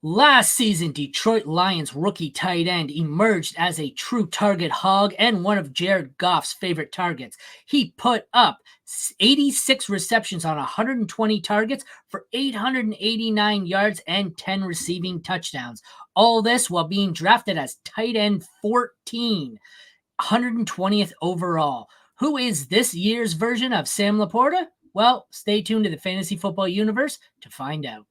Last season, Detroit Lions rookie tight end emerged as a true target hog and one of Jared Goff's favorite targets. He put up 86 receptions on 120 targets for 889 yards and 10 receiving touchdowns. All this while being drafted as tight end 14, 120th overall. Who is this year's version of Sam LaPorta? Well, stay tuned to the Fantasy Football Universe to find out.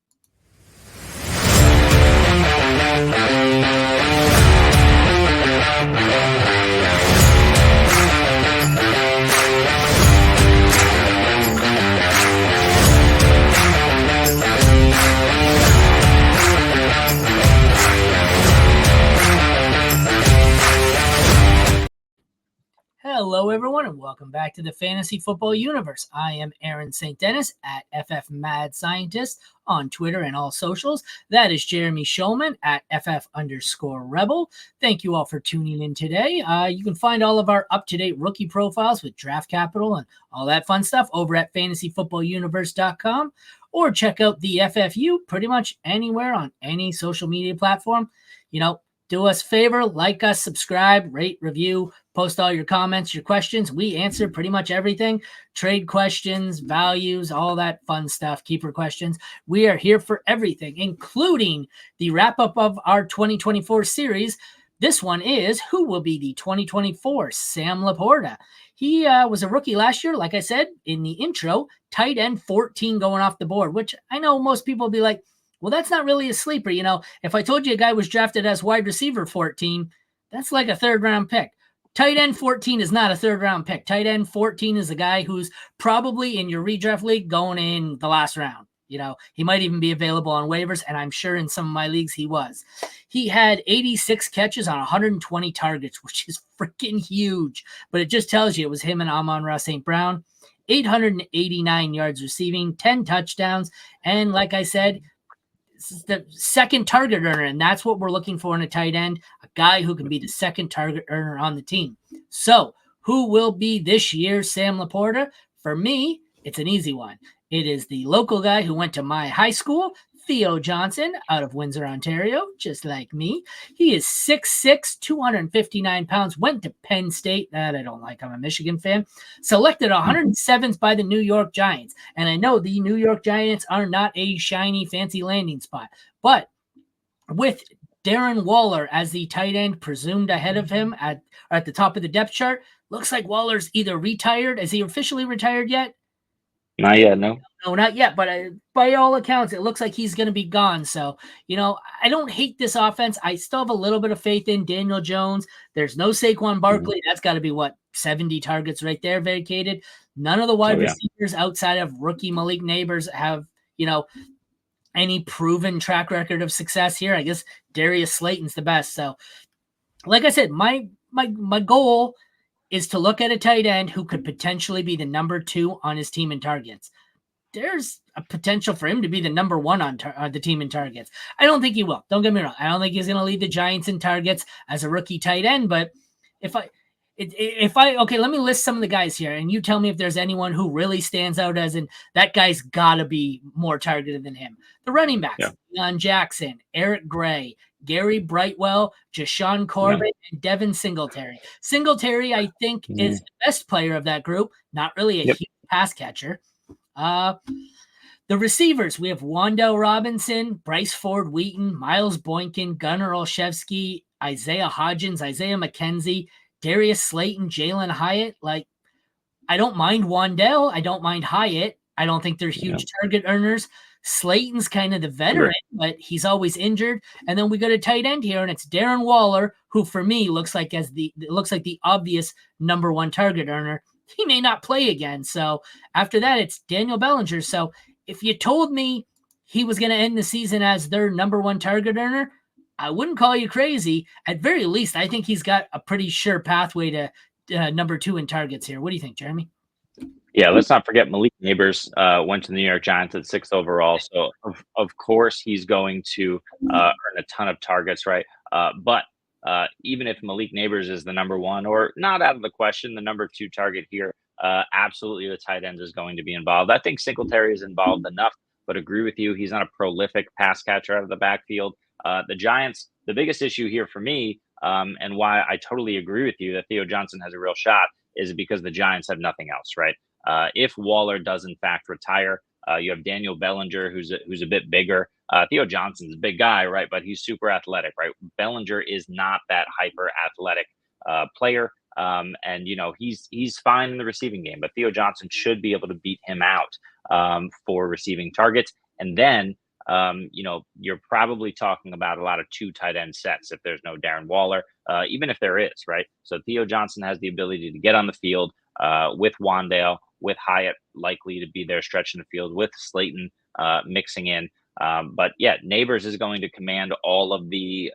Hello, everyone, and welcome back to the Fantasy Football Universe. I am Aaron St. Dennis at FF Mad Scientist on Twitter and all socials. That is Jeremy Shulman at FF_Rebel. Thank you all for tuning in today. You can find all of our up-to-date rookie profiles with draft capital and all that fun stuff over at fantasyfootballuniverse.com, or check out the FFU pretty much anywhere on any social media platform. Do us a favor, like us, subscribe, rate, review, post all your comments, your questions. We answer pretty much everything. Trade questions, values, all that fun stuff, keeper questions. We are here for everything, including the wrap-up of our 2024 series. This one is, who will be the 2024 Sam LaPorta? He was a rookie last year, like I said in the intro, tight end 14 going off the board, which I know most people will be like, well, that's not really a sleeper. If I told you a guy was drafted as wide receiver 14, that's like a third-round pick. Tight end 14 is not a third-round pick. Tight end 14 is a guy who's probably in your redraft league going in the last round. He might even be available on waivers, and I'm sure in some of my leagues he was. He had 86 catches on 120 targets, which is freaking huge. But it just tells you it was him and Amon-Ra St. Brown. 889 yards receiving, 10 touchdowns, and like I said, this is the second target earner, and that's what we're looking for in a tight end, a guy who can be the second target earner on the team. So who will be this year's Sam LaPorta? For me, it's an easy one. It is the local guy who went to my high school, Theo Johnson, out of Windsor, Ontario, just like me. He is 6'6", 259 pounds, went to Penn State. That I don't like. I'm a Michigan fan. Selected 107th by the New York Giants. And I know the New York Giants are not a shiny, fancy landing spot. But with Darren Waller as the tight end presumed ahead of him at the top of the depth chart, looks like Waller's either retired. Is he officially retired yet? Not yet, no. No, not yet, but by all accounts, it looks like he's going to be gone. So, I don't hate this offense. I still have a little bit of faith in Daniel Jones. There's no Saquon Barkley. That's got to be, 70 targets right there vacated. None of the wide receivers outside of rookie Malik Neighbors have, any proven track record of success here. I guess Darius Slayton's the best. So, like I said, my goal is to look at a tight end who could potentially be the number 2 on his team in targets. There's a potential for him to be the number 1 on the team in targets. I don't think he will. Don't get me wrong. I don't think he's going to lead the Giants in targets as a rookie tight end. But okay, let me list some of the guys here, and you tell me if there's anyone who really stands out as in that guy's got to be more targeted than him. The running backs, Deion Jackson, Eric Gray, Gary Brightwell, Jashawn Corbett, and Devin Singletary. Singletary, I think, is the best player of that group. Not really a huge pass catcher. The receivers, we have Wan'Dale Robinson, Bryce Ford Wheaton, Miles Boykin, Gunnar Olszewski, Isaiah Hodgins, Isaiah McKenzie, Darius Slayton, Jalen Hyatt. I don't mind Wan'Dale. I don't mind Hyatt. I don't think they're huge target earners. Slayton's kind of the veteran, but he's always injured. And then we got a tight end here, and it's Darren Waller, who for me looks like the obvious number 1 target earner. He may not play again. So after that, it's Daniel Bellinger. So if you told me he was going to end the season as their number 1 target earner, I wouldn't call you crazy. At very least, I think he's got a pretty sure pathway to number 2 in targets here. What do you think, Jeremy? Yeah, let's not forget Malik Neighbors went to the New York Giants at 6th overall. So, of course, he's going to earn a ton of targets, right? But even if Malik Neighbors is the number 1, or not out of the question, the number 2 target here, absolutely the tight end is going to be involved. I think Singletary is involved enough but agree with you. He's not a prolific pass catcher out of the backfield. The Giants, the biggest issue here for me, and why I totally agree with you that Theo Johnson has a real shot, is because the Giants have nothing else, right? If Waller does in fact retire, you have Daniel Bellinger, who's a bit bigger. Theo Johnson's a big guy, right? But he's super athletic, right? Bellinger is not that hyper athletic player. And he's fine in the receiving game, but Theo Johnson should be able to beat him out for receiving targets. And then you're probably talking about a lot of 2 tight end sets if there's no Darren Waller, even if there is, right? So Theo Johnson has the ability to get on the field with Wandale, with Hyatt likely to be there stretching the field, with Slayton mixing in. But yeah, Neighbors is going to command all of the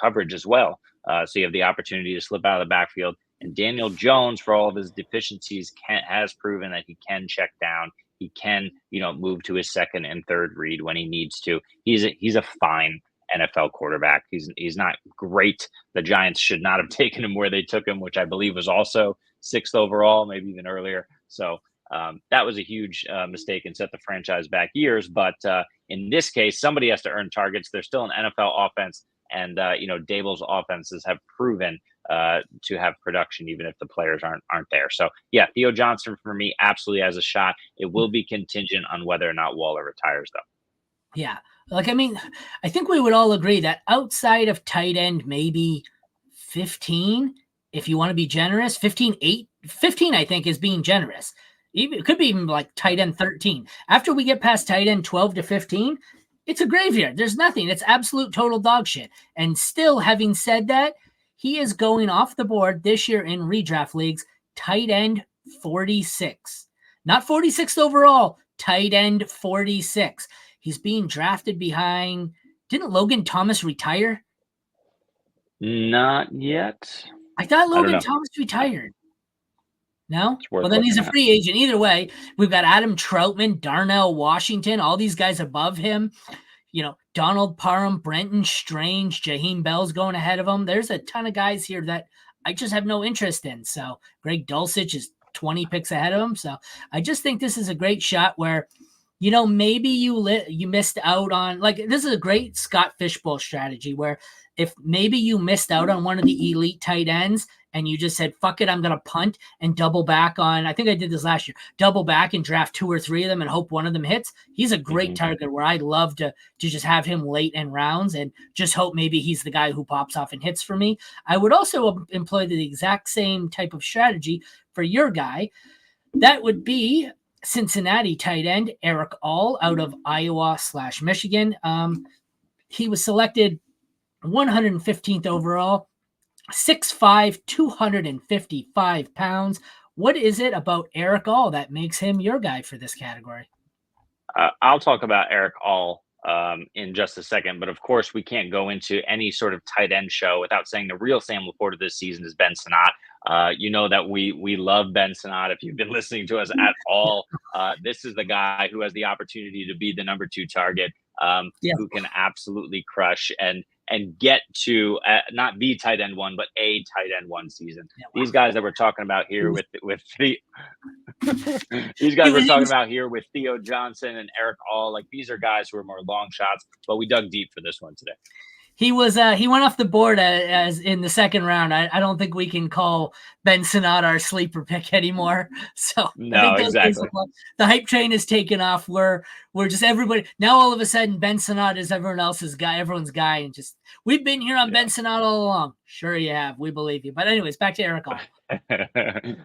coverage as well. So you have the opportunity to slip out of the backfield. And Daniel Jones, for all of his deficiencies, has proven that he can check down. He can, move to his second and third read when he needs to. He's a fine NFL quarterback. He's not great. The Giants should not have taken him where they took him, which I believe was also 6th overall, maybe even earlier. So that was a huge mistake and set the franchise back years. But in this case, somebody has to earn targets. There's still an NFL offense, and Dable's offenses have proven to have production, even if the players aren't there. So yeah, Theo Johnson for me absolutely has a shot. It will be contingent on whether or not Waller retires, though. Yeah, I think we would all agree that outside of tight end, maybe 15, if you want to be generous, 15, I think is being generous. It could be even like tight end 13. After we get past tight end 12 to 15, it's a graveyard. There's nothing. It's absolute total dog shit. And still, having said that, he is going off the board this year in redraft leagues, tight end 46. Not 46th overall, tight end 46. He's being drafted behind. Didn't Logan Thomas retire? Not yet. I thought Logan Thomas retired. No? Well, then he's a free agent. Either way, we've got Adam Troutman, Darnell Washington, all these guys above him. Donald Parham, Brenton Strange, Jaheim Bell's going ahead of him. There's a ton of guys here that I just have no interest in. So Greg Dulcich is 20 picks ahead of him. So I just think this is a great shot where, maybe you missed out on, this is a great Scott Fishbowl strategy where if maybe you missed out on one of the elite tight ends and you just said, fuck it, I'm going to punt and double back on, I think I did this last year, double back and draft 2 or 3 of them and hope one of them hits. He's a great target where I'd love to just have him late in rounds and just hope maybe he's the guy who pops off and hits for me. I would also employ the exact same type of strategy for your guy. That would be Cincinnati tight end Erick All out of Iowa/Michigan. He was selected 115th overall, 6'5", 255 pounds. What is it about Erick All that makes him your guy for this category? I'll talk about Erick All in just a second, but of course we can't go into any sort of tight end show without saying the real Sam LaPorta this season is Ben Sinnott. That we love Ben Sinnott. If you've been listening to us at all, this is the guy who has the opportunity to be the number 2 target, who can absolutely crush and get to not the tight end 1, but a tight end 1 season. Yeah, wow. These guys that we're talking about here with these guys we're talking about here with Theo Johnson and Erick All, these are guys who are more long shots, but we dug deep for this one today. He went off the board as in the second round. I don't think we can call Ben Sinnott our sleeper pick anymore. So no, exactly. The hype train is taken off. We're just everybody now. All of a sudden, Ben Sinnott is everyone's guy, and just we've been here on Ben Sinnott all along. Sure, you have. We believe you. But anyways, back to Erick All.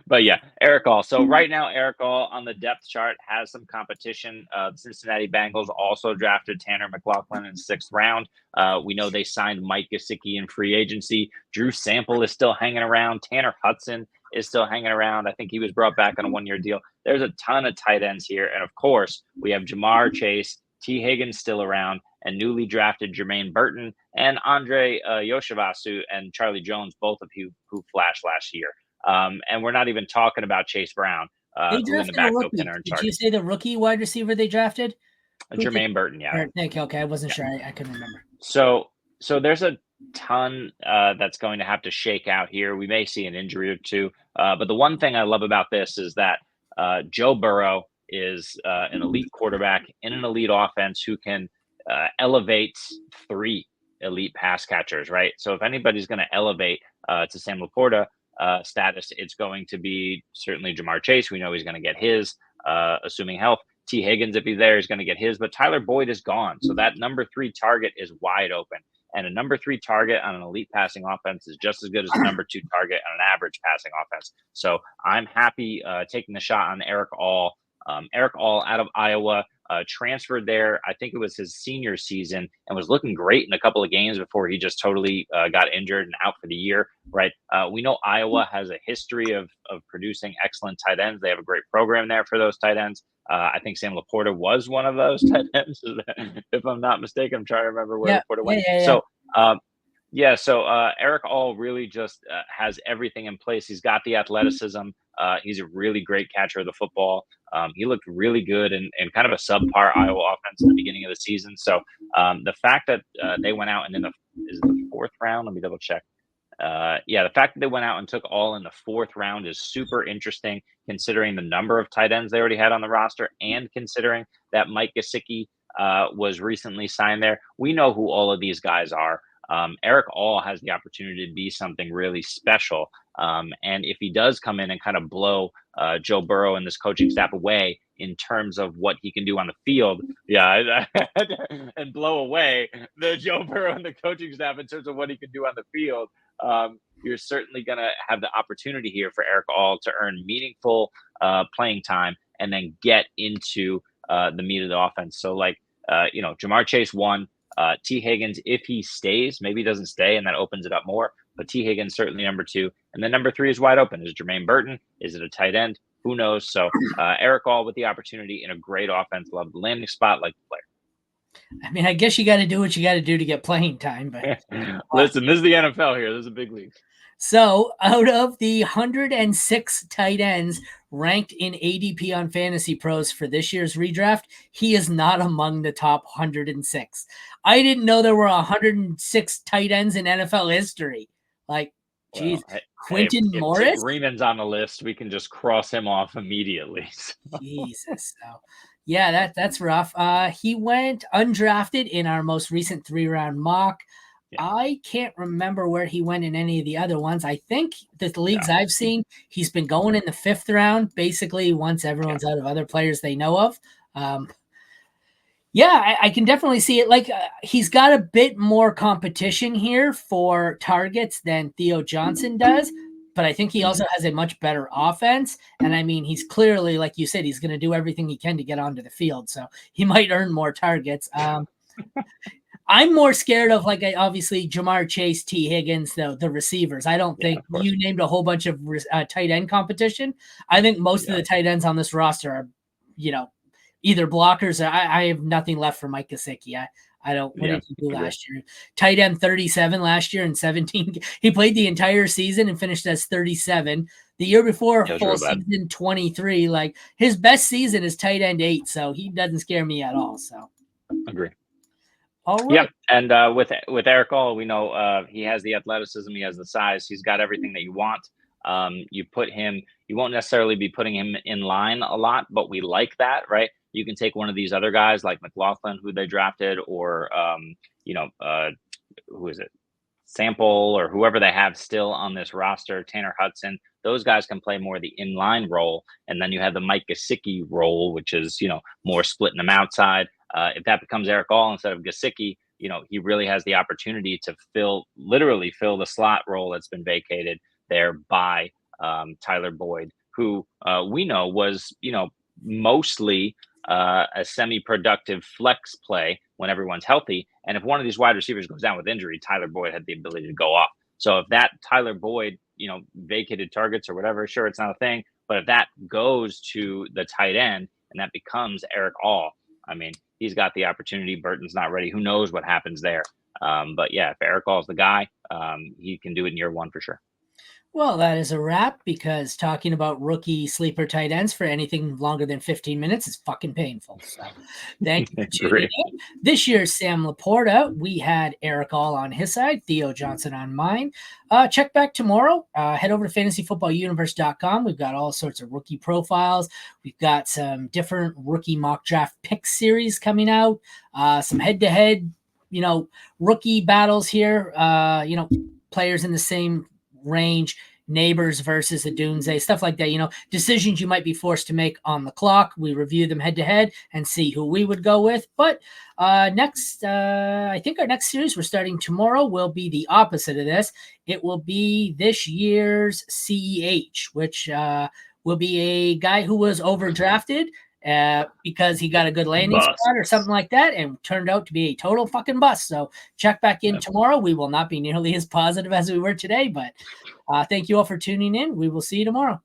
But yeah, Erick All. So right now, Erick All on the depth chart has some competition. The Cincinnati Bengals also drafted Tanner McLaughlin in the 6th round. We know they signed Mike Gesicki in free agency. Drew Sample is still hanging around. Tanner Hudson is still hanging around. I think he was brought back on a 1-year deal. There's a ton of tight ends here. And of course, we have Jamar Chase, T. Higgins still around, and newly drafted Jermaine Burton and Andre Yoshivasu and Charlie Jones, both of who flashed last year. And we're not even talking about Chase Brown, who in the backfield can earn targets. Did you say the rookie wide receiver they drafted? Jermaine Burton, yeah. Okay, I wasn't sure. I couldn't remember. So there's a ton that's going to have to shake out here. We may see an injury or two. But the one thing I love about this is that Joe Burrow is an elite quarterback in an elite offense who can elevate 3 elite pass catchers, right? So if anybody's going to elevate to Sam LaPorta status, it's going to be certainly Jamar Chase. We know he's going to get his, assuming health. T. Higgins, if he's there, is going to get his. But Tyler Boyd is gone. So that number 3 target is wide open. And a number 3 target on an elite passing offense is just as good as a number 2 target on an average passing offense. So I'm happy taking the shot on Erick All. Erick All out of Iowa, transferred there. I think it was his senior season and was looking great in a couple of games before he just totally got injured and out for the year, right? We know Iowa has a history of producing excellent tight ends. They have a great program there for those tight ends. I think Sam LaPorta was one of those tight ends, if I'm not mistaken. I'm trying to remember where LaPorta went. So, so Erick All really just has everything in place. He's got the athleticism. He's a really great catcher of the football. He looked really good in kind of a subpar Iowa offense at the beginning of the season. So the fact that they went out and is it the 4th round? Let me double check. The fact that they went out and took All in the 4th round is super interesting, considering the number of tight ends they already had on the roster and considering that Mike Gesicki was recently signed there. We know who all of these guys are. Erick All has the opportunity to be something really special. And if he does come in and kind of blow Joe Burrow and this coaching staff away in terms of what he can do on the field, and blow away the Joe Burrow and the coaching staff in terms of what he can do on the field, you're certainly going to have the opportunity here for Erick All to earn meaningful playing time and then get into the meat of the offense. So Jamar Chase 1, T. Higgins, if he stays, maybe he doesn't stay, and that opens it up more. But T. Higgins certainly number 2, and then number 3 is wide open. Is it Jermaine Burton? Is it a tight end? Who knows? So Erick All with the opportunity in a great offense, love the landing spot, like the player. I mean, I guess you got to do what you got to do to get playing time. But listen, this is the NFL here. This is a big league. So out of the 106 tight ends ranked in ADP on Fantasy Pros for this year's redraft, he is not among the top 106. I didn't know there were 106 tight ends in NFL history. Geez, Quentin Morris? If Greenman's on the list, we can just cross him off immediately. So. Jesus. So, yeah, that's rough. He went undrafted in our most recent 3-round mock. Yeah. I can't remember where he went in any of the other ones. I think the leagues I've seen, he's been going in the 5th round, basically once everyone's out of other players they know of. I can definitely see it. He's got a bit more competition here for targets than Theo Johnson does, but I think he also has a much better offense. And I mean, he's clearly, like you said, he's going to do everything he can to get onto the field. So he might earn more targets. I'm more scared of, obviously, Jamar Chase, T. Higgins, the receivers. I don't think you named a whole bunch of tight end competition. I think most of the tight ends on this roster are, either blockers or I have nothing left for Mike Gesicki. I don't. What did he do last year? Tight end 37 last year in 17. He played the entire season and finished as 37. The year before, full season 23. His best season is tight end 8, so he doesn't scare me at all. So, agree. All right. Yeah, and with Erick All, we know he has the athleticism, he has the size, he's got everything that you want. You won't necessarily be putting him in line a lot, but we like that, right? You can take one of these other guys like McLaughlin, who they drafted, or who is it? Sample, or whoever they have still on this roster, Tanner Hudson. Those guys can play more the inline role, and then you have the Mike Gesicki role, which is more splitting them outside. If that becomes Erick All instead of Gesicki, he really has the opportunity to literally fill the slot role that's been vacated there by Tyler Boyd, who we know was mostly a semi-productive flex play when everyone's healthy. And if one of these wide receivers goes down with injury, Tyler Boyd had the ability to go off. So if that Tyler Boyd, vacated targets or whatever, sure, it's not a thing. But if that goes to the tight end and that becomes Erick All, I mean, he's got the opportunity. Burton's not ready. Who knows what happens there? But yeah, if Erick All's the guy, he can do it in year 1 for sure. Well, that is a wrap, because talking about rookie sleeper tight ends for anything longer than 15 minutes is fucking painful. So thank you for tuning Great. in. This year's Sam LaPorta, we had Erick All on his side, Theo Johnson on mine. Check back tomorrow. Head over to fantasyfootballuniverse.com. We've got all sorts of rookie profiles. We've got some different rookie mock draft pick series coming out, some head-to-head, rookie battles here, players in the same range, neighbors versus a Dunze, stuff like that. Decisions you might be forced to make on the clock. We review them head to head and see who we would go with. But next, I think our next series we're starting tomorrow will be the opposite of this. It will be this year's CEH, which will be a guy who was overdrafted because he got a good landing spot or something like that and turned out to be a total fucking bust. So check back in tomorrow. We will not be nearly as positive as we were today, but thank you all for tuning in. We will see you tomorrow.